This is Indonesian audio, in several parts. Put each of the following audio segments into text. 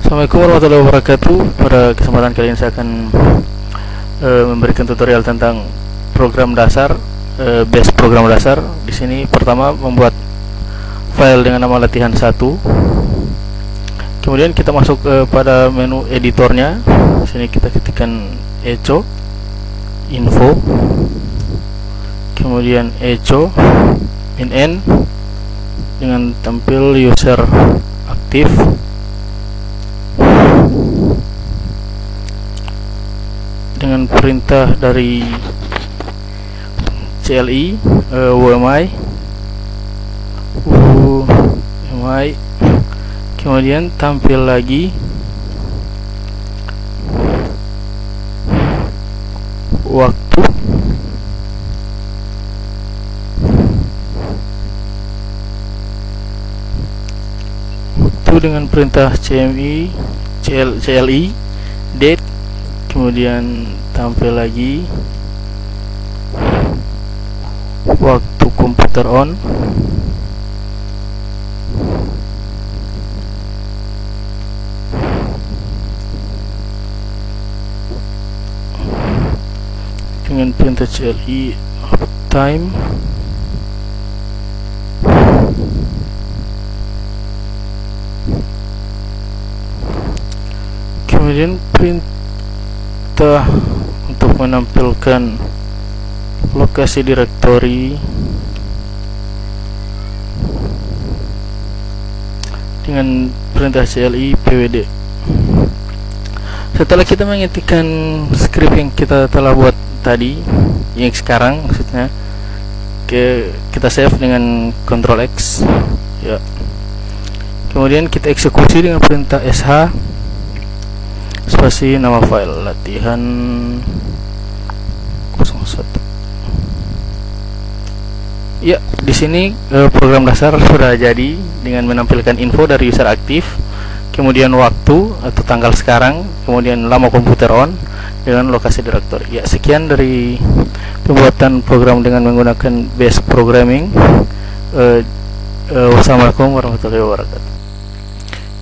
Assalamualaikum warahmatullahi wabarakatuh. Pada kesempatan kali ini saya akan memberikan tutorial tentang program dasar, base program dasar. Di sini pertama membuat file dengan nama latihan 1. Kemudian kita masuk pada menu editornya. Di sini kita ketikkan echo info, kemudian echo min dengan tampil user aktif. Dengan perintah dari CLI UMI, kemudian tampil lagi waktu, dengan perintah CLI date, kemudian tampil lagi waktu komputer on, dengan perintah CLI uptime, kemudian perintah untuk menampilkan lokasi direktori dengan perintah CLI pwd. Setelah kita mengetikkan script yang kita telah buat tadi, yang sekarang maksudnya, kita save dengan Ctrl X ya. Kemudian kita eksekusi dengan perintah sh spasi nama file latihan 01. Ya, di sini program dasar sudah jadi dengan menampilkan info dari user aktif, kemudian waktu atau tanggal sekarang, kemudian lama komputer on dengan lokasi direktori. Ya, sekian dari pembuatan program dengan menggunakan base programming. Wassalamualaikum warahmatullahi wabarakatuh.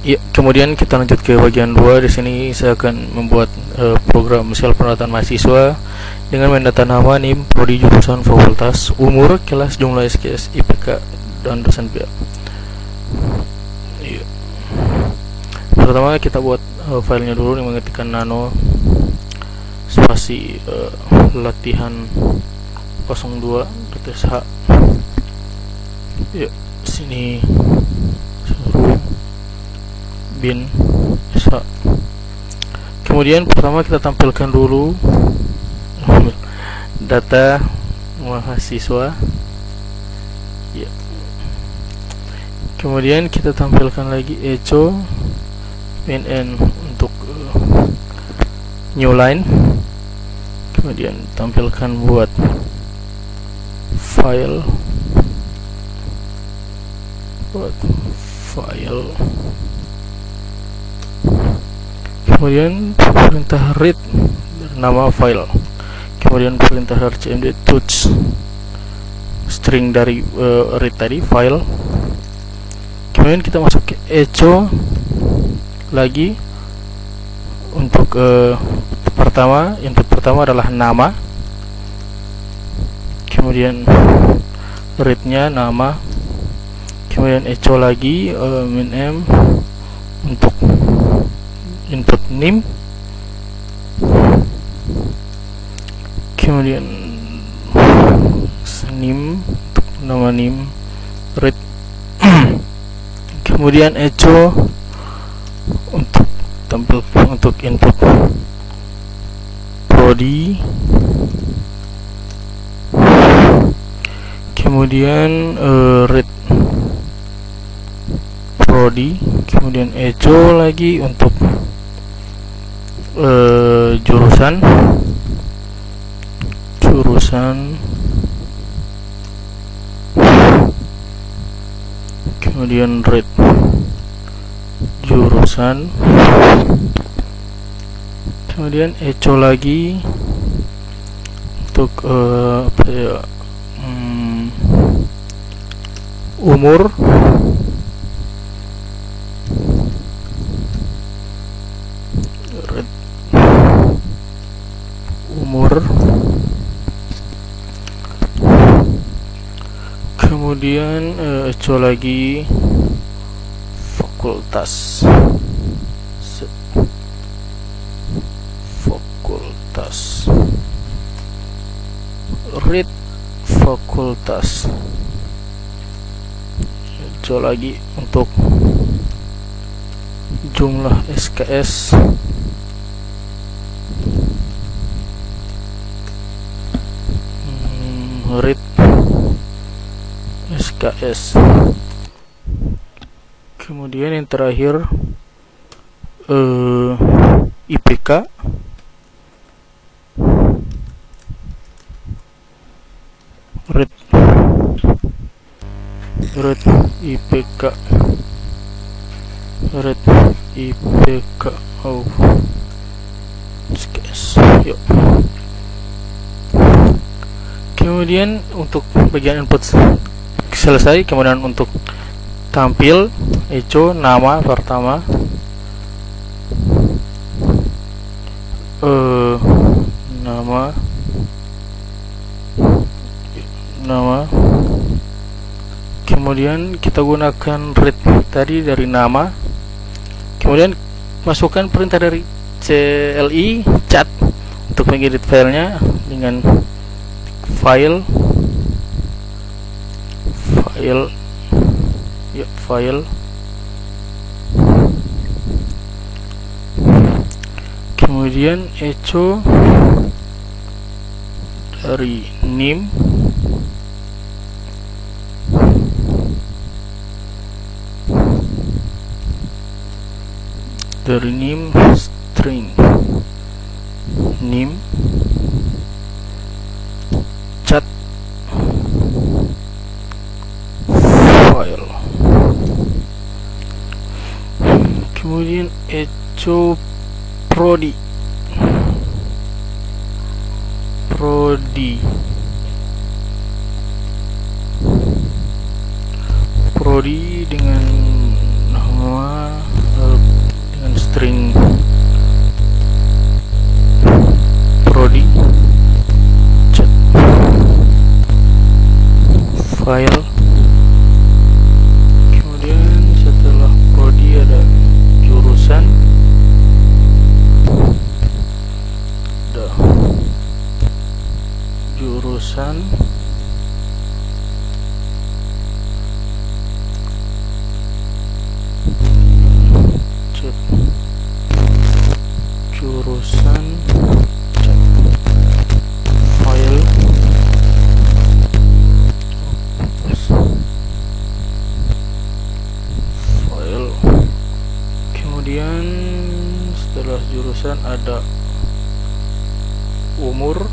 Ya, kemudian kita lanjut ke bagian 2. Di sini saya akan membuat program sel pendataan mahasiswa dengan mendata nama, NIM, prodi, jurusan, fakultas, umur, kelas, jumlah SKS, IPK, dan dosen pihak. Ya. Pertama kita buat filenya dulu yang mengetikkan nano spasi latihan 02.sh. Ya, sini suruh bin sh. Kemudian pertama kita tampilkan dulu data mahasiswa ya. Kemudian kita tampilkan lagi echo min untuk new line. Kemudian tampilkan buat file kemudian perintah read nama file, kemudian perintah rcmd touch string dari read tadi file. Kemudian kita masuk ke echo lagi untuk pertama, input pertama adalah nama, kemudian readnya nama, kemudian echo lagi min untuk input NIM, kemudian NIM untuk nama NIM read, kemudian echo untuk tampil untuk input prodi, kemudian read prodi, kemudian echo lagi untuk jurusan, kemudian read jurusan, kemudian echo lagi untuk umur, kemudian echo lagi fakultas, fakultas, read fakultas, echo lagi untuk jumlah SKS, read SKS. Kemudian yang terakhir IPK, read IPK, read IPK. Oh, SKS. Yuk. Kemudian untuk bagian input selesai. Kemudian untuk tampil echo nama pertama, nama, kemudian kita gunakan read tadi dari nama, kemudian masukkan perintah dari CLI chat untuk mengedit filenya dengan file, kemudian echo dari name, string name, chat file, kemudian echo prodi dengan nama dengan string prodi, chat file. Kemudian setelah prodi ada jurusan, jurusan, file, kemudian setelah jurusan ada umur,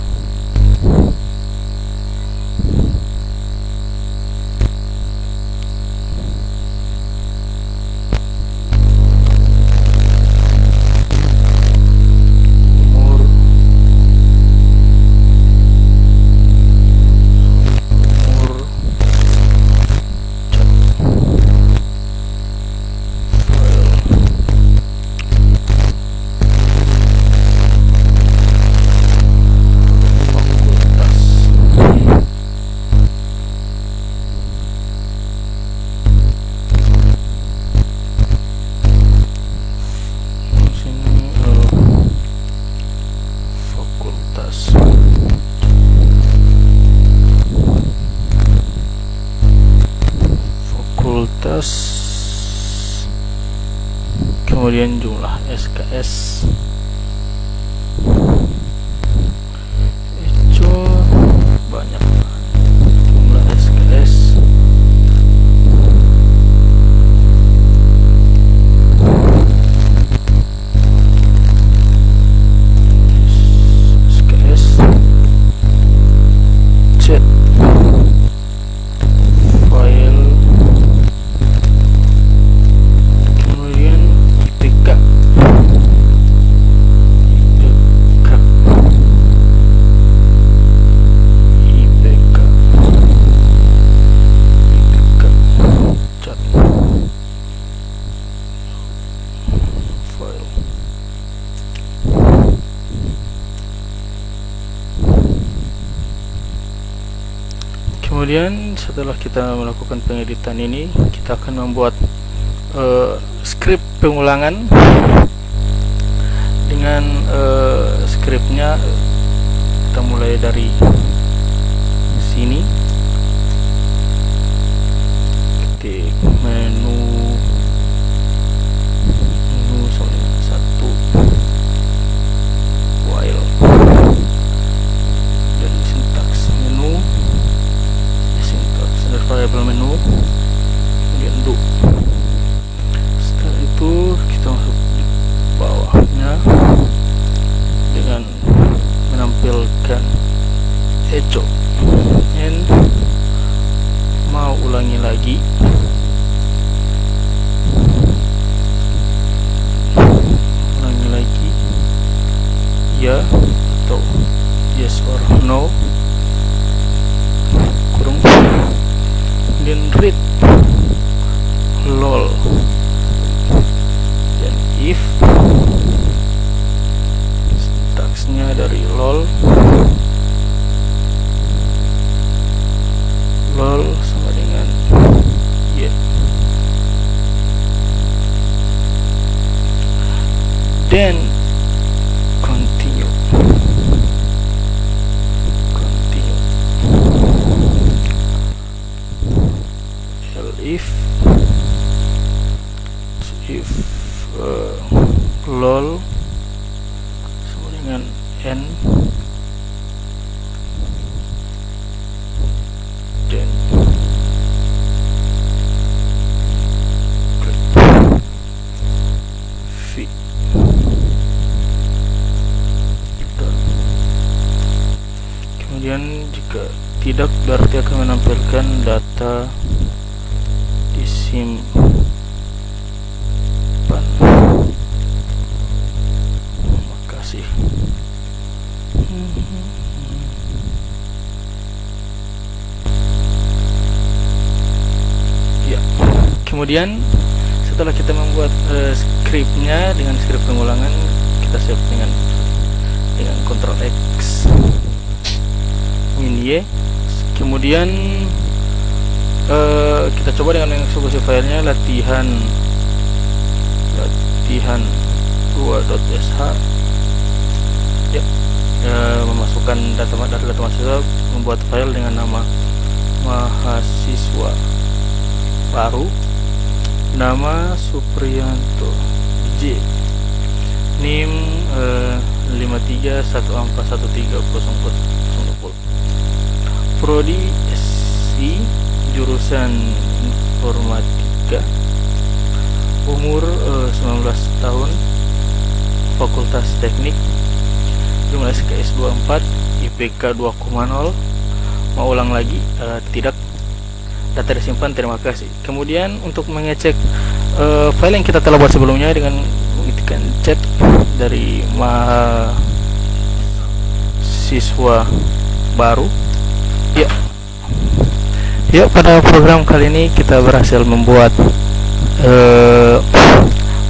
kemudian jumlah SKS, echo banyak jumlah SKS, chat file, kemudian IPK Kemudian setelah kita melakukan pengeditan ini, kita akan membuat script pengulangan dengan scriptnya. Kita mulai dari sini, ketik menu satu while, dan sintaks menu, sintaks dan variable menu, kemudian do. Setelah itu kita masuk di bawahnya dengan menampilkan echo, and mau ulangi lagi, ya atau yes or no, kurung, kemudian read lol, dan if, sintaksnya dari lol sama dengan yeah, then if lol sama dengan n, then v, kemudian jika tidak berarti akan menampilkan data disimpan. Makasih. Ya, kemudian setelah kita membuat scriptnya dengan script pengulangan, kita save dengan Ctrl X, Win Y. Kemudian kita coba dengan mengeksekusi filenya latihan 2.sh. Ya, memasukkan data mahasiswa, membuat file dengan nama mahasiswa baru, nama Supriyanto J, NIM 53141300, prodi SI, jurusan informatika, umur 19 tahun, fakultas teknik, jumlah SKS 24, IPK 2,0. Mau ulang lagi, tidak, data disimpan, terima kasih. Kemudian untuk mengecek file yang kita telah buat sebelumnya dengan mengetikkan chat dari mahasiswa baru. Ya, pada program kali ini kita berhasil membuat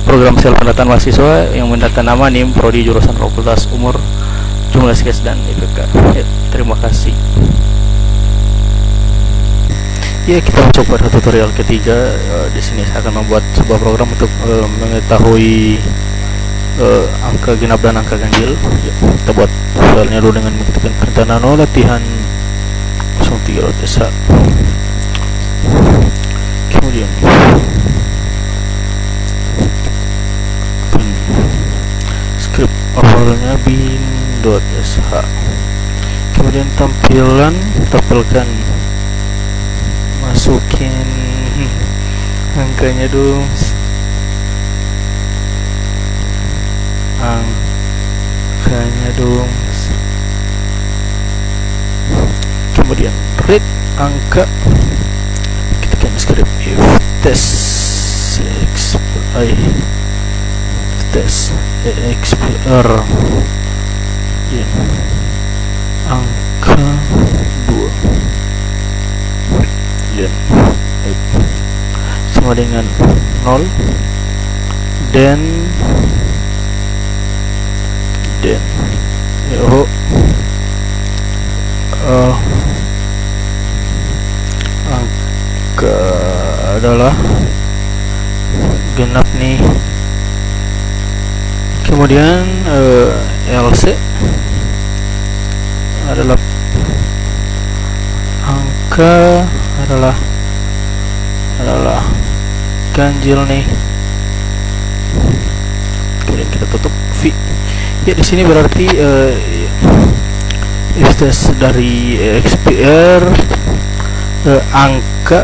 program sel pendataan mahasiswa yang mendata nama, NIM, prodi, jurusan, fakultas, umur, jumlah SKS dan IPK. Ya, terima kasih. Ya, kita masuk pada tutorial ketiga. Di sini saya akan membuat sebuah program untuk mengetahui angka genap dan angka ganjil. Ya, kita buat filenya dulu dengan mengetikkan perintah nano latihan 03.sh. Kemudian script awalnya bin.sh. Kemudian tampilkan masukin angkanya dong, kemudian read angka, ketikkan script if test expr ya, angka 2 dan sama dengan 0, dan angka adalah genap nih. Kemudian LC adalah angka adalah ganjil nih. Kemudian kita tutup V. Ya, di sini berarti if dari XPR angka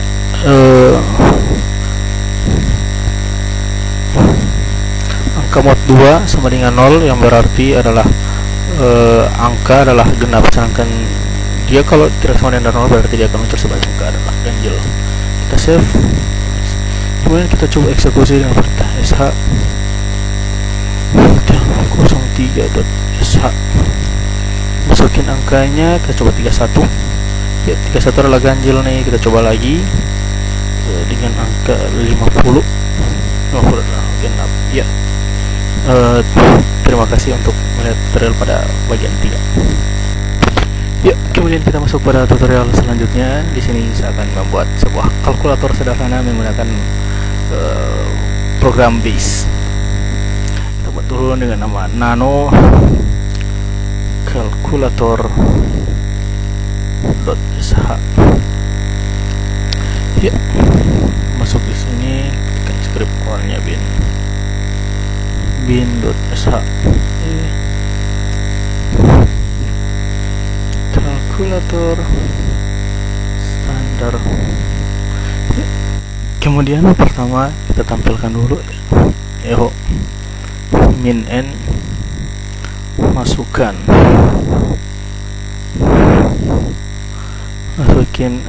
mod 2 sama dengan 0, yang berarti adalah angka adalah genap, sedangkan dia kalau tidak sama dengan 0 berarti dia akan muncul sebagai angka adalah ganjil. Kita save, kemudian kita coba eksekusi dengan perintah sh 03.sh, masukin angkanya, kita coba 31. Ya, 31 adalah ganjil nih. Kita coba lagi dengan angka 50 adalah genap. Ya, terima kasih untuk melihat tutorial pada bagian 3. Ya, kemudian kita masuk pada tutorial selanjutnya. Di sini saya akan membuat sebuah kalkulator sederhana menggunakan program BASE. Kita buat dulu dengan nama nano calculator.sh. Ya, masuk di sini, tekan script awalnya bin.sh. Kalkulator standar. Ya. Kemudian pertama kita tampilkan dulu eho min n, masukin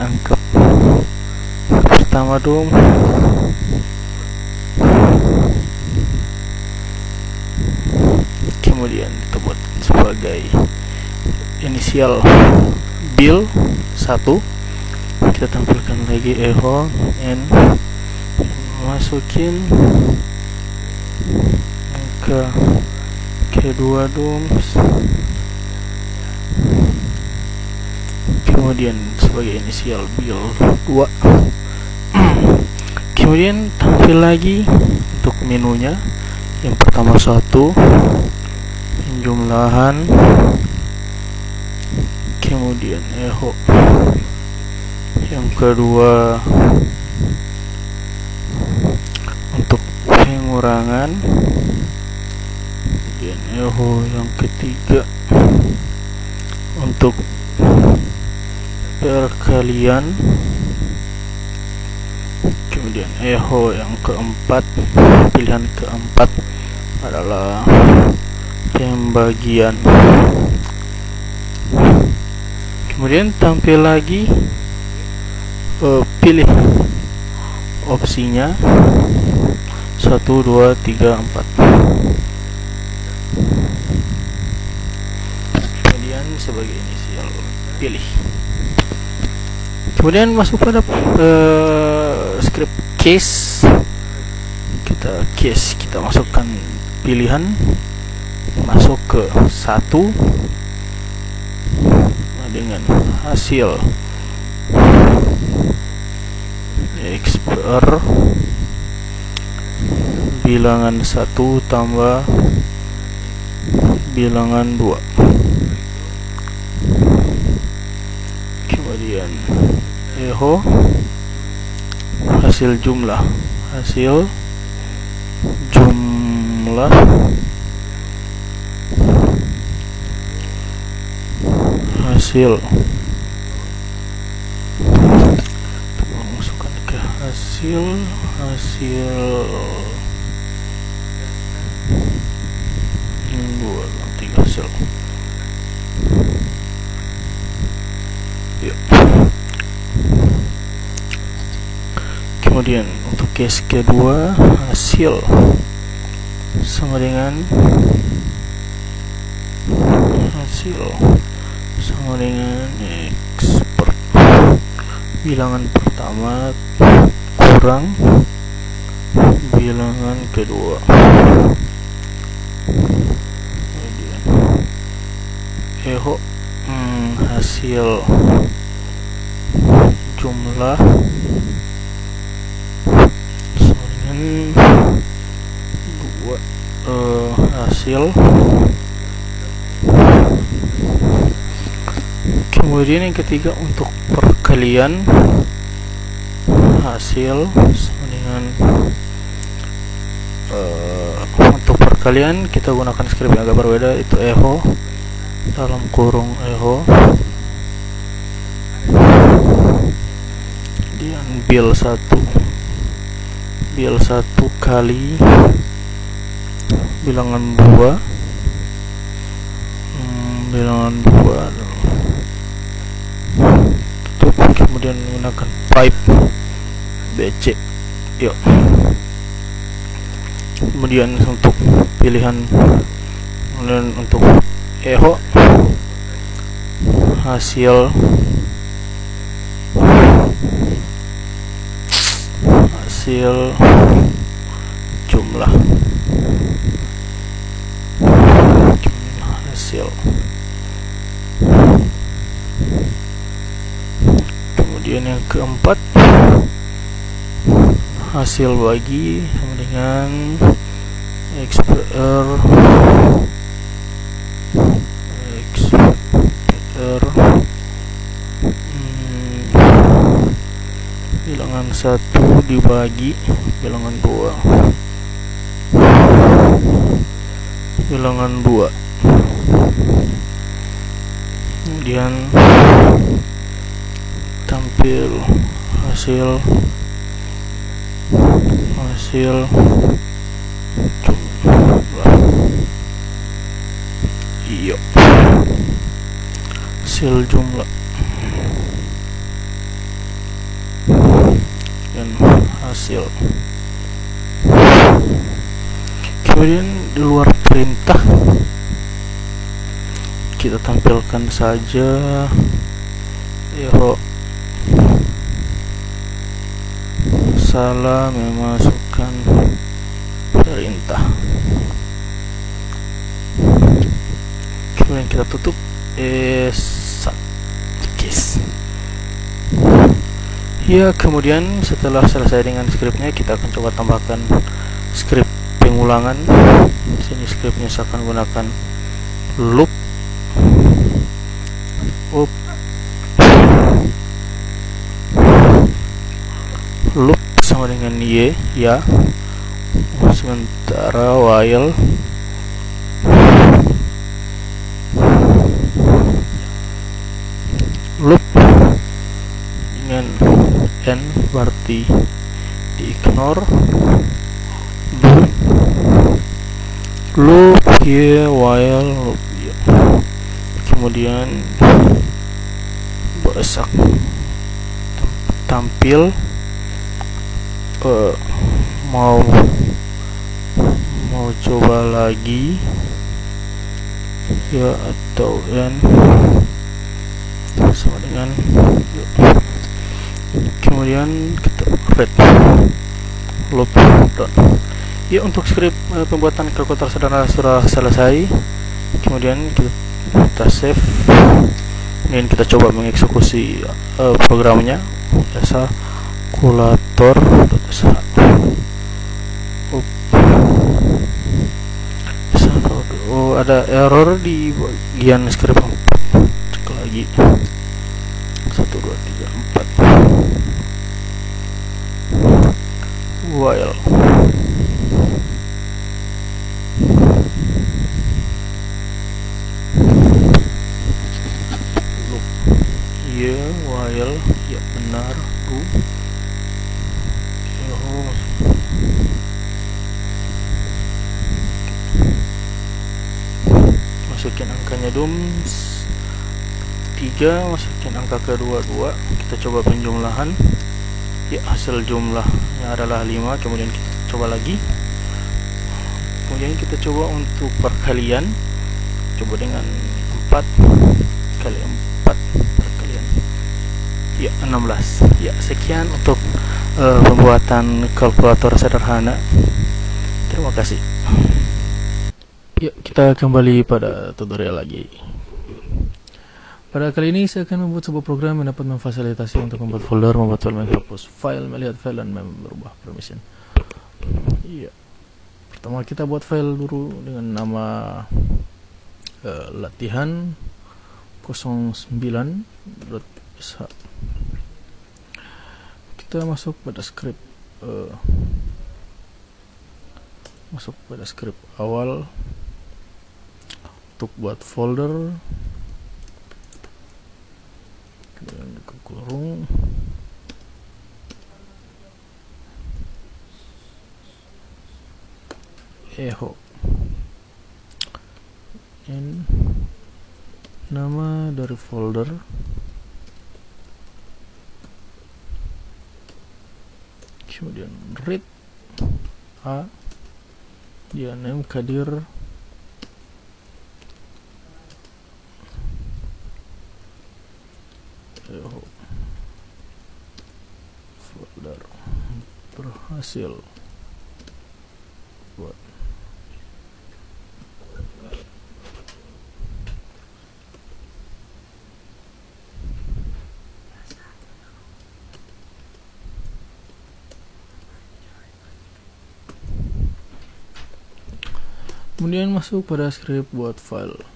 angka pertama dong. Kemudian kita buat sebagai inisial bil 1. Kita tampilkan lagi eho n, masukin angka kedua dong. Kemudian sebagai inisial bil 2. Kemudian tampil lagi untuk menunya. Yang pertama 1 penjumlahan, kemudian eho. Yang kedua untuk pengurangan, kemudian eho. Yang ketiga untuk perkalian, kemudian eho. Yang keempat, pilihan keempat adalah pembagian. Kemudian tampil lagi pilih opsinya 1, 2, 3, 4. Kemudian sebagai inisial pilih. Kemudian masuk pada script case. Kita masukkan pilihan, masuk ke 1 dengan hasil XPR bilangan 1 tambah bilangan 2. Kemudian eho hasil jumlah hasil masukkan ke hasil 2, 3 hasil. Yuk. Kemudian untuk case kedua, hasil sama dengan expert. Bilangan pertama kurang bilangan kedua. Kemudian eho hasil jumlah hasil. Kemudian yang ketiga untuk perkalian hasil sama dengan untuk perkalian kita gunakan script yang agak berbeda, itu echo dalam kurung echo kemudian bill 1 kali bilangan 2 tutup, kemudian menggunakan pipe BC. Yuk, kemudian untuk pilihan, kemudian untuk echo hasil jumlah hasil. Kemudian yang keempat hasil bagi sama dengan XPR bilangan 1 dibagi bilangan 2 kemudian tampil hasil jumlah. Iya, hasil jumlah dan hasil. Kemudian di luar perintah kita tampilkan saja echo salah memasukkan perintah. Kemudian kita tutup case. Ya, kemudian setelah selesai dengan scriptnya, kita akan coba tambahkan script pengulangan. Di sini scriptnya saya akan gunakan loop. Loop sama dengan ya. Sementara while loop dengan n berarti di ignore, loop while loop kemudian besak tampil mau coba lagi ya atau n sama dengan kemudian kita read loop done. Ya, untuk script pembuatan kalkulator sederhana sudah selesai. Kemudian kita save, kemudian kita coba mengeksekusi programnya. Biasa kalkulator ada error di bagian script. Cek lagi 1 2 3 4 while loop while ya benar masukin angkanya 3, masukin angka kedua 2, kita coba penjumlahan. Ya, hasil jumlahnya adalah 5. Kemudian kita coba lagi, kemudian kita coba untuk perkalian, coba dengan 4 kali 4 perkalian ya 16. Ya, sekian untuk pembuatan kalkulator sederhana. Terima kasih. Ya, kita kembali pada tutorial lagi. Pada kali ini saya akan membuat sebuah program yang dapat memfasilitasi untuk membuat folder, membuat file, menghapus file, melihat file, dan merubah permission. Iya, pertama kita buat file dulu dengan nama latihan 09.sh. Kita masuk pada script awal untuk buat folder, kemudian ke kurung echo and nama dari folder kemudian read a dia name kadir echo folder berhasil buat. Kemudian masuk pada script buat file.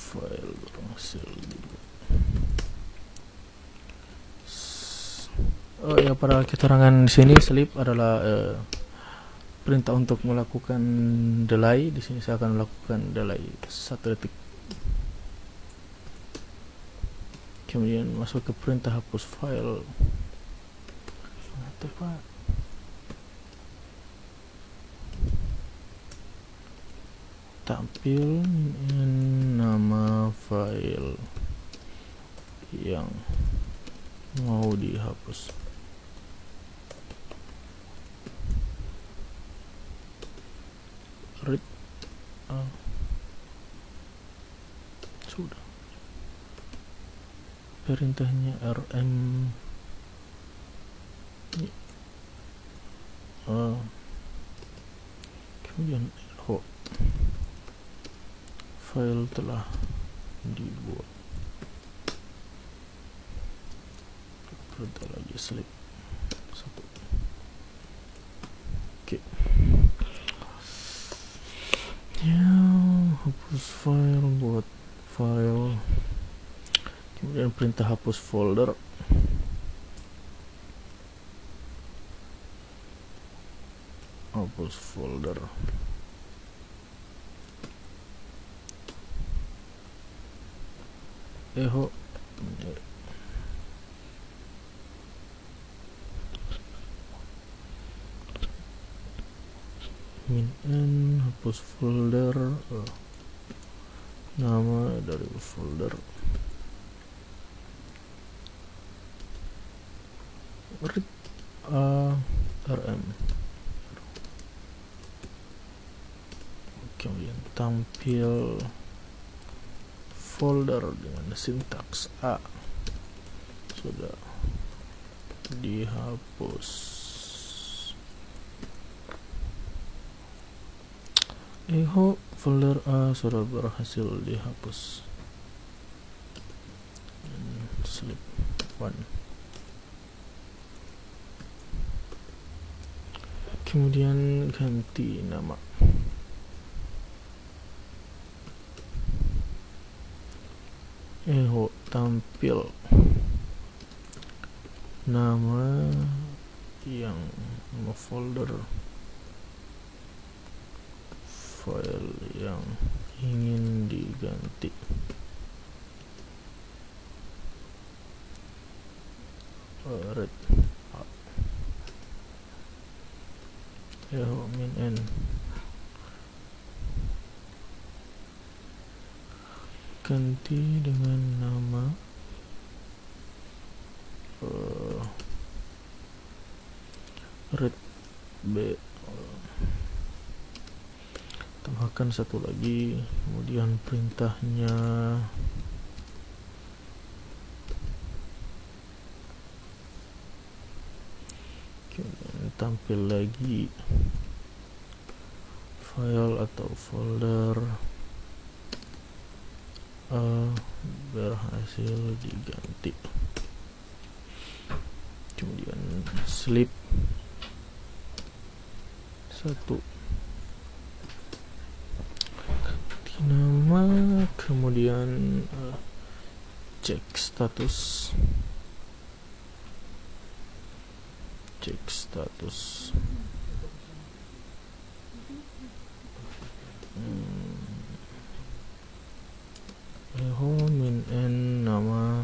File berhasil dibuat. Oh ya, para keterangan di sini slip adalah perintah untuk melakukan delay. Di sini saya akan melakukan delay 1 detik. Kemudian masuk ke perintah hapus file. Tepat. Tampil nama file yang mau dihapus. Read sudah. Perintahnya rm kemudian echo file telah dibuat. Perintah lagi slip 1. Oke. Ya, hapus file buat file. Kemudian perintah hapus folder. Hapus folder. Echo min n hapus folder, nama dari folder, read rm, kemudian tampil folder dengan sintaks a sudah dihapus. Echo folder A sudah berhasil dihapus. Slip 1. Kemudian ganti nama. Echo tampil nama yang nama folder file yang ingin diganti. Read echo min n ganti dengan nama read b tambahkan satu lagi, kemudian perintahnya kemudian tampil lagi file atau folder berhasil diganti, kemudian slip 1 nama, kemudian cek status min n nama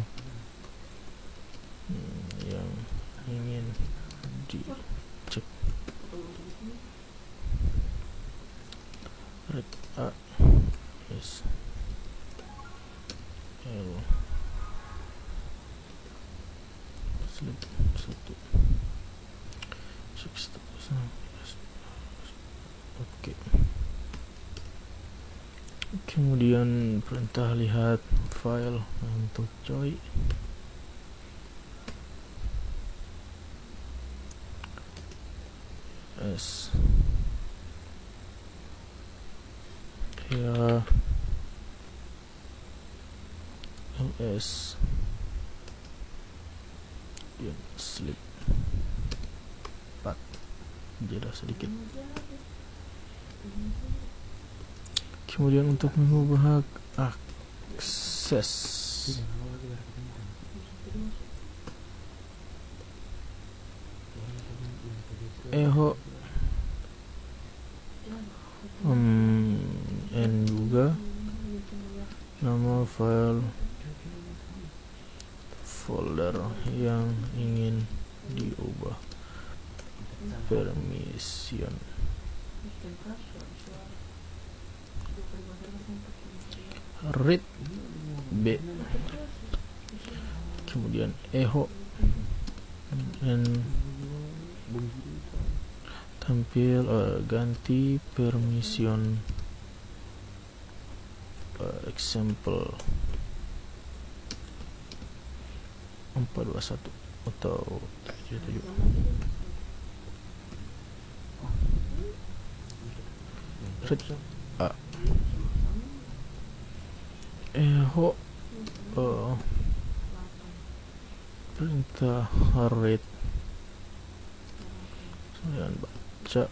yang ingin dicek, red a s l slip 1 cek status. Oke. Kemudian perintah lihat file untuk coy, s ya ls yang slip 4 jeda sedikit. Kemudian untuk mengubah akses echo n juga nama file folder yang ingin diubah, permission read b, kemudian echo n tampil ganti permission example 421 atau 77. Read a echo perintah read kemudian baca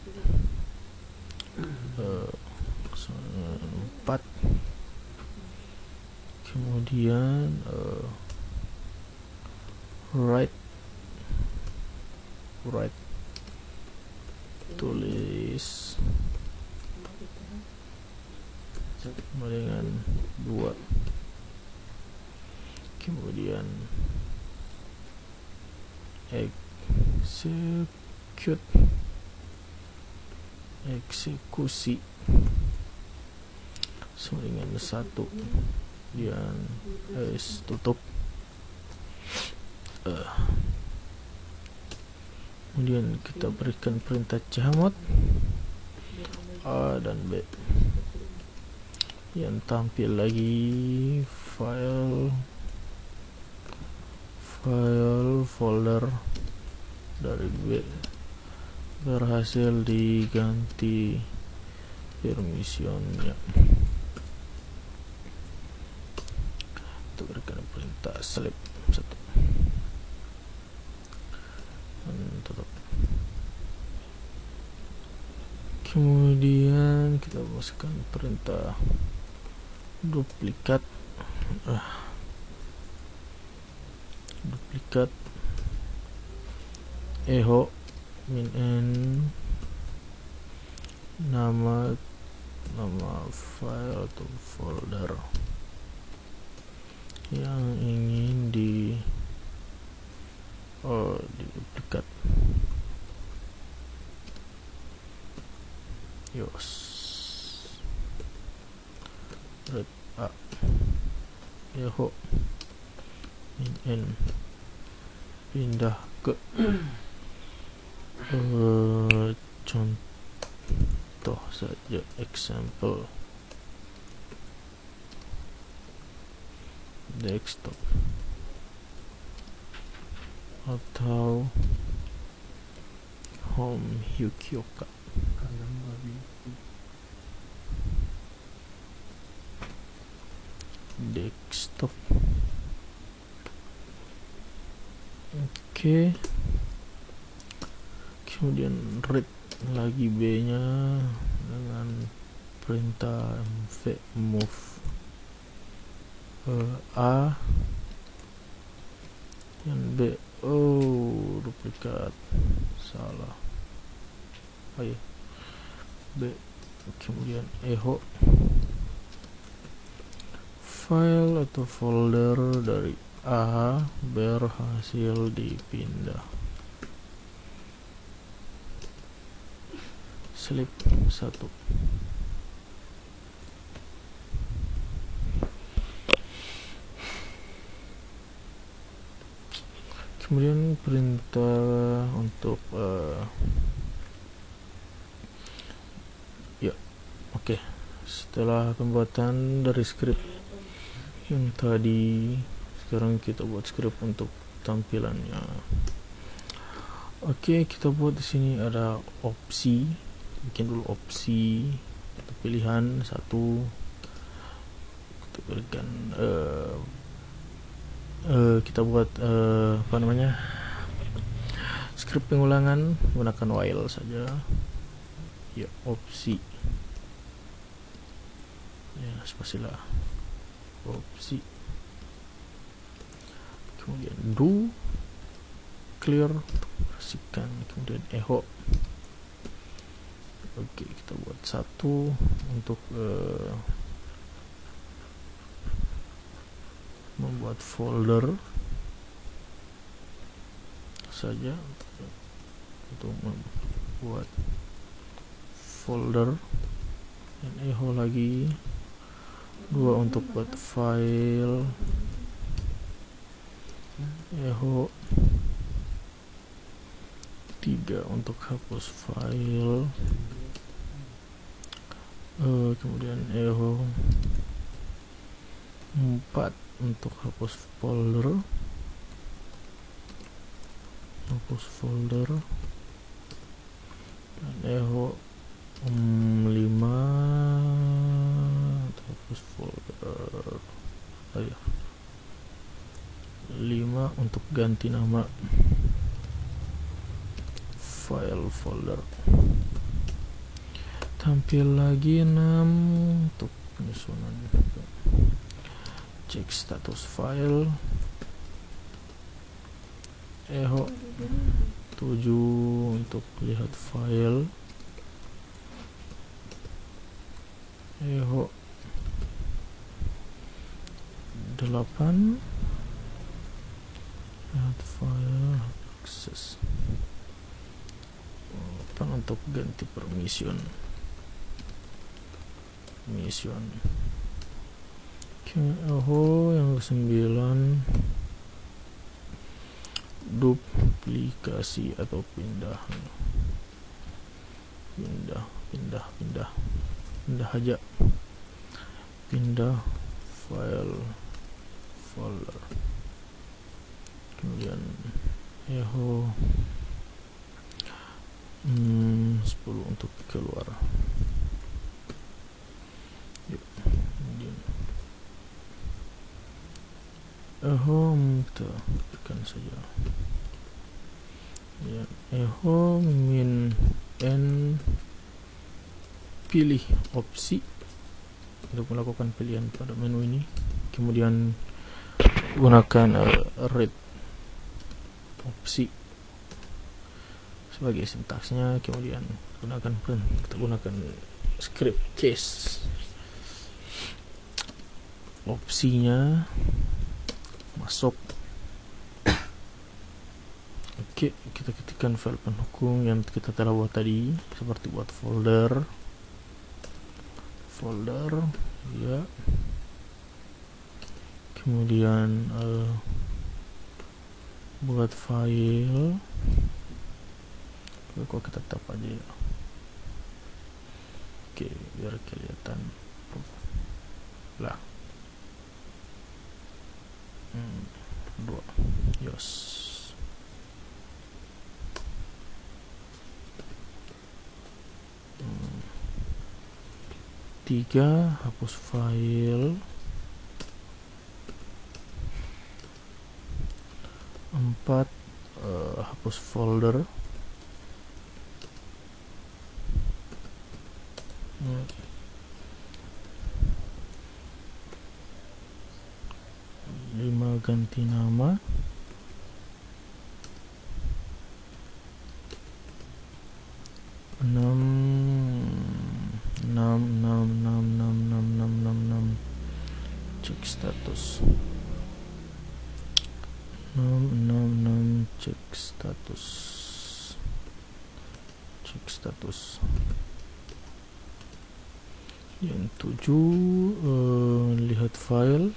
4, kemudian write tulis dengan 2, kemudian eksekusi dengan 1 dan tutup. Kemudian kita berikan perintah chmod A dan B yang tampil lagi file folder dari B berhasil diganti permissionnya. Kita berikan perintah slip 1 dan tutup. Kemudian kita masukkan perintah duplikat echo min n nama file atau folder yang ingin diduplikat. Yos red a echo min n pindah ke contoh saja, example desktop atau home Yukioka. Desktop. Oke. Kemudian read lagi B nya dengan perintah mv move A dan B. Oh, duplikat, salah. Oh ya, B. Kemudian echo file atau folder dari A berhasil dipindah. Slip 1. Kemudian perintah untuk ya, oke. Setelah pembuatan dari script yang tadi, sekarang kita buat script untuk tampilannya. Oke, kita buat di sini ada opsi. Bikin dulu opsi atau pilihan satu. Kita berikan kita buat apa namanya, script pengulangan menggunakan while saja. Ya, opsi ya, spasilah, opsi, kemudian do clear, bersihkan, kemudian echo. Oke, kita buat satu untuk membuat folder saja, untuk membuat folder, dan echo lagi. Dua untuk buat file, echo. Tiga untuk hapus file, kemudian echo. 4 untuk hapus folder, dan echo. 5 untuk hapus folder. Ayo. 5 untuk ganti nama file folder. Tampil lagi 6 untuk penyusunan. Cek status file, echo. 7 untuk lihat file, echo. 8 lihat file, akses. 8 untuk ganti permission. Echo yang ke-9 duplikasi atau pindah aja, pindah file folder. Kemudian echo 10 untuk keluar. Kemudian echo kita tekan saja ya, echo min n, pilih opsi untuk melakukan pilihan pada menu ini, kemudian gunakan read opsi sebagai sintaksnya, kemudian kita gunakan script case, opsinya masuk. Oke, kita ketikkan file pendukung yang kita telah buat tadi, seperti buat folder ya, kemudian buat file. Kok kita tap aja ya, Oke, biar kelihatan lah. 2 yos. 3 hapus file. 4 hapus folder. 5 ganti nama. 6 cek status. 6 cek status. Yang 7 lihat file.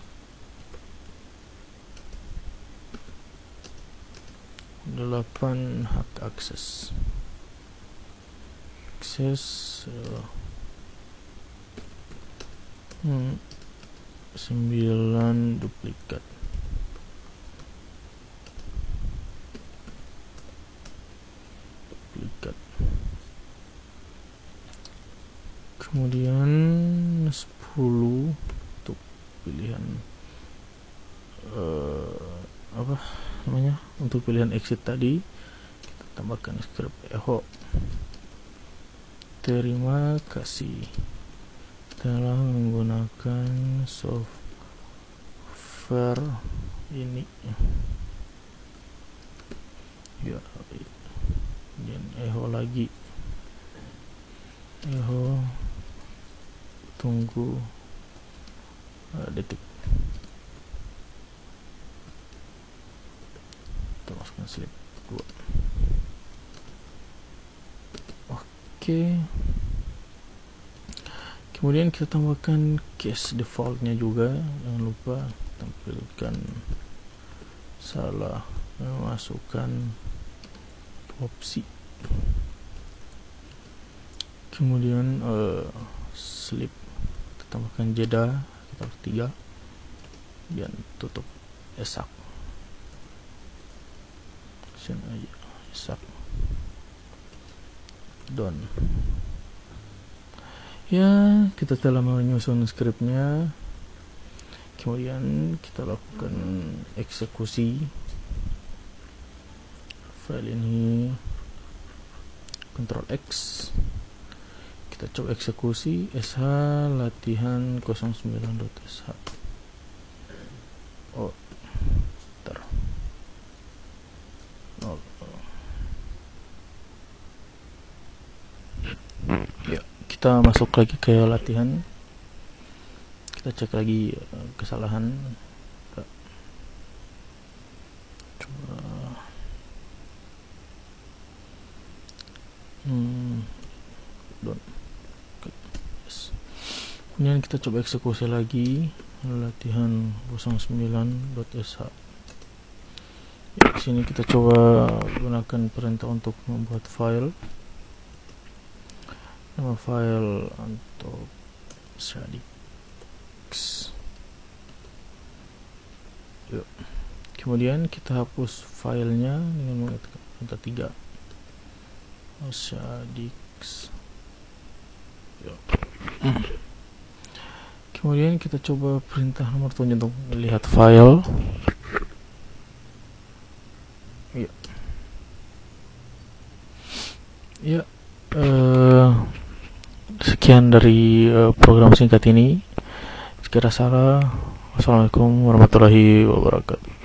8 hak akses. 9 duplikat. Kemudian 10 untuk pilihan apa namanya, untuk pilihan exit tadi kita tambahkan script echo. Terima kasih telah menggunakan software ini. Ya, dan echo lagi. Echo, tunggu detik. Kita masukkan slip 2. Oke. Kemudian kita tambahkan case defaultnya juga. Jangan lupa tampilkan salah memasukkan opsi. Kemudian slip kita tambahkan jeda kita 3 dan tutup esak. Esak done. Ya, kita telah menyusun skripnya. Kemudian kita lakukan eksekusi file ini. Ctrl X. Kita coba eksekusi sh latihan 09.sh. Oh, bentar. Ya, kita masuk lagi ke latihan. Kita cek lagi kesalahan. Coba done. Yes. Kemudian kita coba eksekusi lagi latihan 09.sh. Ya, di sini kita coba gunakan perintah untuk membuat file. Nama file untuk Shadix. Yuk. Kemudian kita hapus filenya dengan menggunakan perintah 3. Shadix. Yuk. Kemudian kita coba perintah nomor 7 untuk melihat file. Ya. Ya. Sekian dari program singkat ini. Jika ada salah, wassalamualaikum warahmatullahi wabarakatuh.